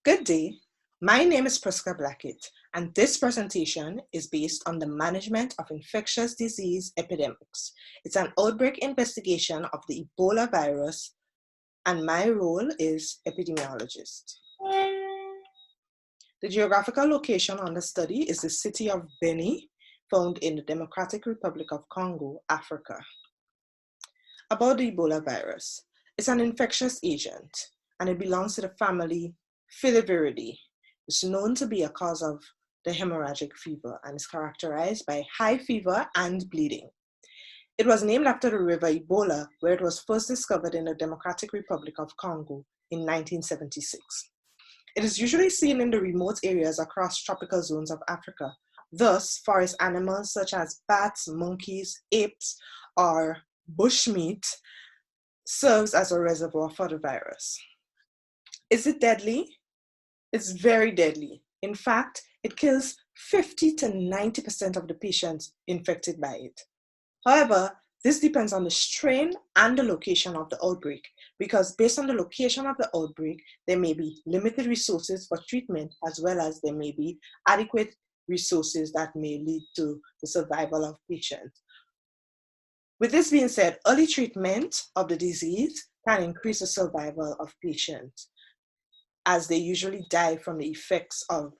Good day. My name is Priska Blackett, and this presentation is based on the management of infectious disease epidemics. It's an outbreak investigation of the Ebola virus, and my role is epidemiologist. The geographical location on the study is the city of Beni, found in the Democratic Republic of Congo, Africa. About the Ebola virus, it's an infectious agent, and it belongs to the family Filiviridae. It's known to be a cause of the hemorrhagic fever and is characterized by high fever and bleeding. It was named after the river Ebola, where it was first discovered in the Democratic Republic of Congo in 1976. It is usually seen in the remote areas across tropical zones of Africa. Thus, forest animals such as bats, monkeys, apes, or bushmeat serves as a reservoir for the virus. Is it deadly? It's very deadly. In fact, it kills 50 to 90% of the patients infected by it. However, this depends on the strain and the location of the outbreak, because based on the location of the outbreak, there may be limited resources for treatment, as well as there may be adequate resources that may lead to the survival of patients. With this being said, early treatment of the disease can increase the survival of patients, as they usually die from the effects of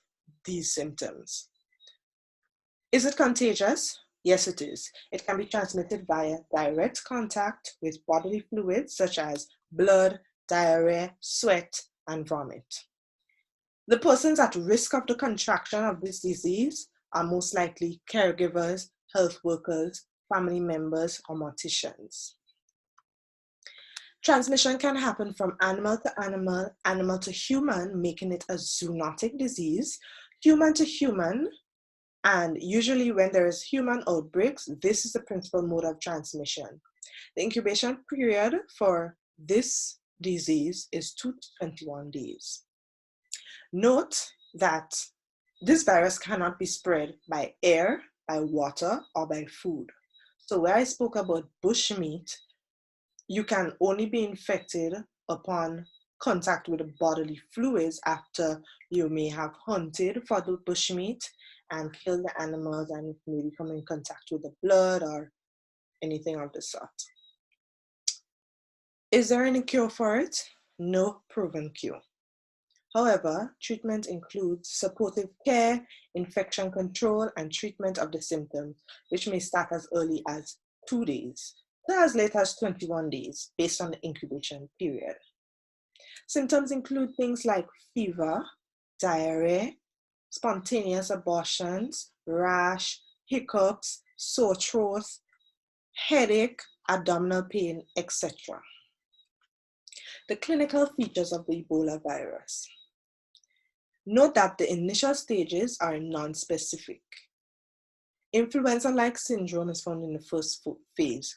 these symptoms. Is it contagious? Yes, it is. It can be transmitted via direct contact with bodily fluids such as blood, diarrhea, sweat, and vomit. The persons at risk of the contraction of this disease are most likely caregivers, health workers, family members, or morticians. Transmission can happen from animal to animal, animal to human, making it a zoonotic disease, human to human, and usually when there is human outbreaks, this is the principal mode of transmission. The incubation period for this disease is 2 to 21 days. Note that this virus cannot be spread by air, by water, or by food. So where I spoke about bushmeat, you can only be infected upon contact with the bodily fluids after you may have hunted for the bushmeat and killed the animals and maybe come in contact with the blood or anything of the sort. Is there any cure for it? No proven cure. However, treatment includes supportive care, infection control, and treatment of the symptoms, which may start as early as 2 days to as late as 21 days, based on the incubation period. Symptoms include things like fever, diarrhea, spontaneous abortions, rash, hiccups, sore throat, headache, abdominal pain, etc. The clinical features of the Ebola virus. Note that the initial stages are non-specific. Influenza-like syndrome is found in the first phase,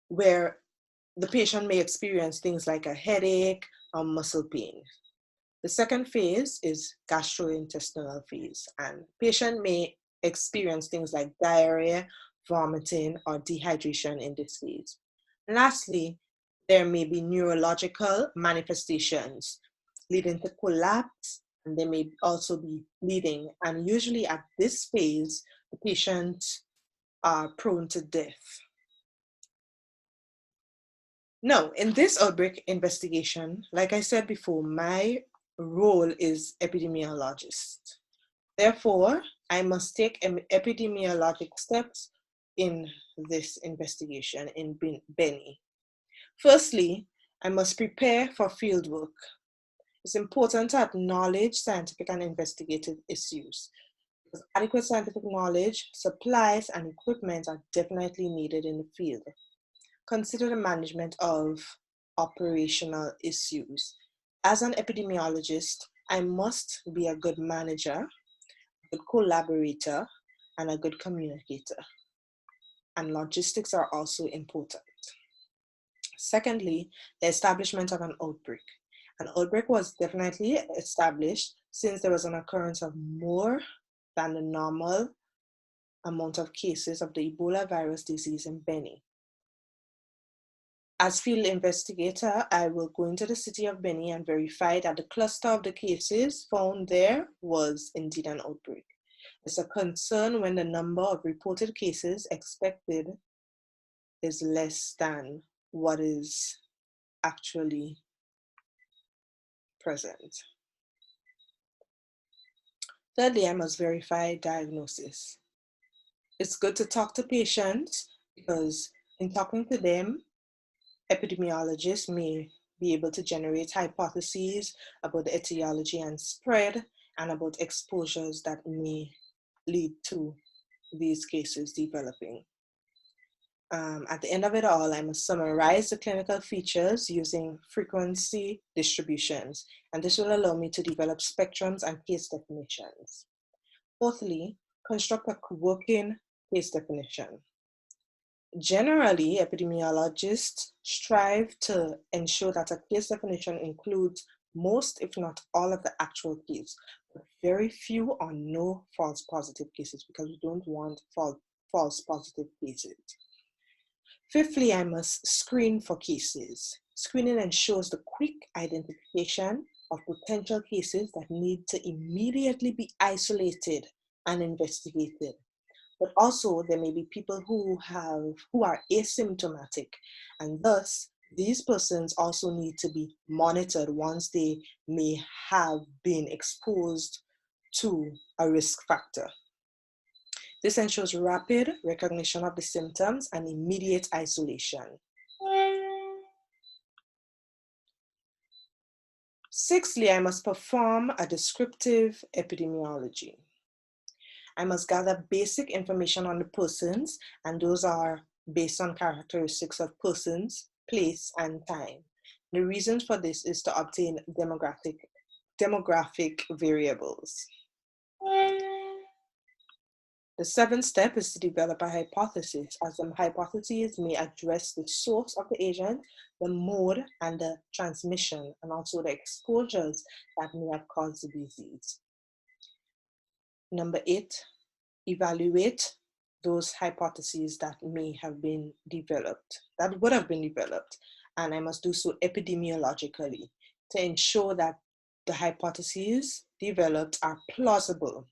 where the patient may experience things like a headache or muscle pain. The second phase is gastrointestinal phase, and patient may experience things like diarrhea, vomiting, or dehydration in this phase. And lastly, there may be neurological manifestations leading to collapse, and there may also be bleeding. And usually at this phase, the patients are prone to death. Now, in this outbreak investigation, like I said before, my role is epidemiologist. Therefore, I must take epidemiologic steps in this investigation in Beni. Firstly, I must prepare for field work. It's important to acknowledge scientific and investigative issues, because adequate scientific knowledge, supplies, and equipment are definitely needed in the field. Consider the management of operational issues. As an epidemiologist, I must be a good manager, a good collaborator, and a good communicator. And logistics are also important. Secondly, the establishment of an outbreak. An outbreak was definitely established since there was an occurrence of more than the normal amount of cases of the Ebola virus disease in Beni. As field investigator, I will go into the city of Beni and verify that the cluster of the cases found there was indeed an outbreak. It's a concern when the number of reported cases expected is less than what is actually present. Thirdly, I must verify diagnosis. It's good to talk to patients because in talking to them, epidemiologists may be able to generate hypotheses about the etiology and spread and about exposures that may lead to these cases developing. At the end of it all, I must summarize the clinical features using frequency distributions, and this will allow me to develop spectrums and case definitions. Fourthly, construct a working case definition. Generally, epidemiologists strive to ensure that a case definition includes most, if not all, of the actual case, but very few or no false positive cases because we don't want false positive cases. Fifthly, I must screen for cases. Screening ensures the quick identification of potential cases that need to immediately be isolated and investigated. But also there may be people who are asymptomatic, and thus these persons also need to be monitored once they may have been exposed to a risk factor. This ensures rapid recognition of the symptoms and immediate isolation. Sixthly, I must perform a descriptive epidemiology. I must gather basic information on the persons, and those are based on characteristics of persons, place, and time. The reason for this is to obtain demographic variables. The seventh step is to develop a hypothesis, as the hypotheses may address the source of the agent, the mode, and the transmission, and also the exposures that may have caused the disease. Number 8, evaluate those hypotheses that may have been developed, that would have been developed, and I must do so epidemiologically to ensure that the hypotheses developed are plausible.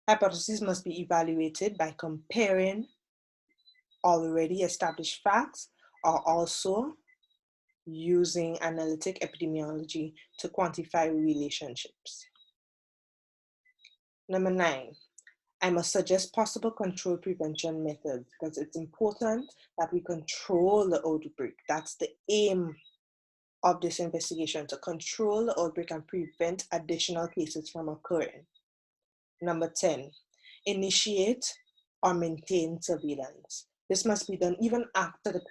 Hypotheses must be evaluated by comparing already established facts or also using analytic epidemiology to quantify relationships. Number 9, I must suggest possible control prevention methods because it's important that we control the outbreak. That's the aim of this investigation, to control the outbreak and prevent additional cases from occurring. Number 10, initiate or maintain surveillance. This must be done even after the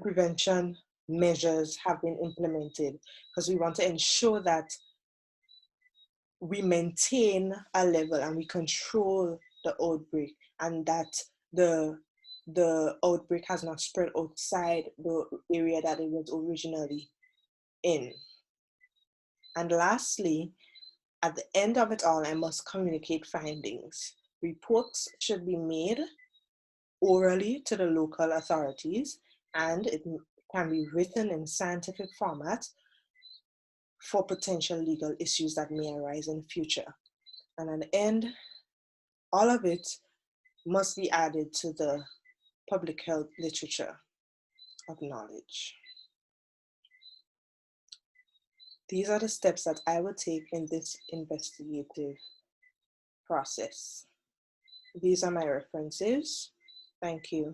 prevention measures have been implemented because we want to ensure that we maintain a level and we control the outbreak and that the outbreak has not spread outside the area that it was originally in. And lastly, at the end of it all, I must communicate findings. Reports should be made orally to the local authorities, and it can be written in scientific format for potential legal issues that may arise in the future. And at the end, all of it must be added to the public health literature of knowledge. These are the steps that I would take in this investigative process. These are my references. Thank you.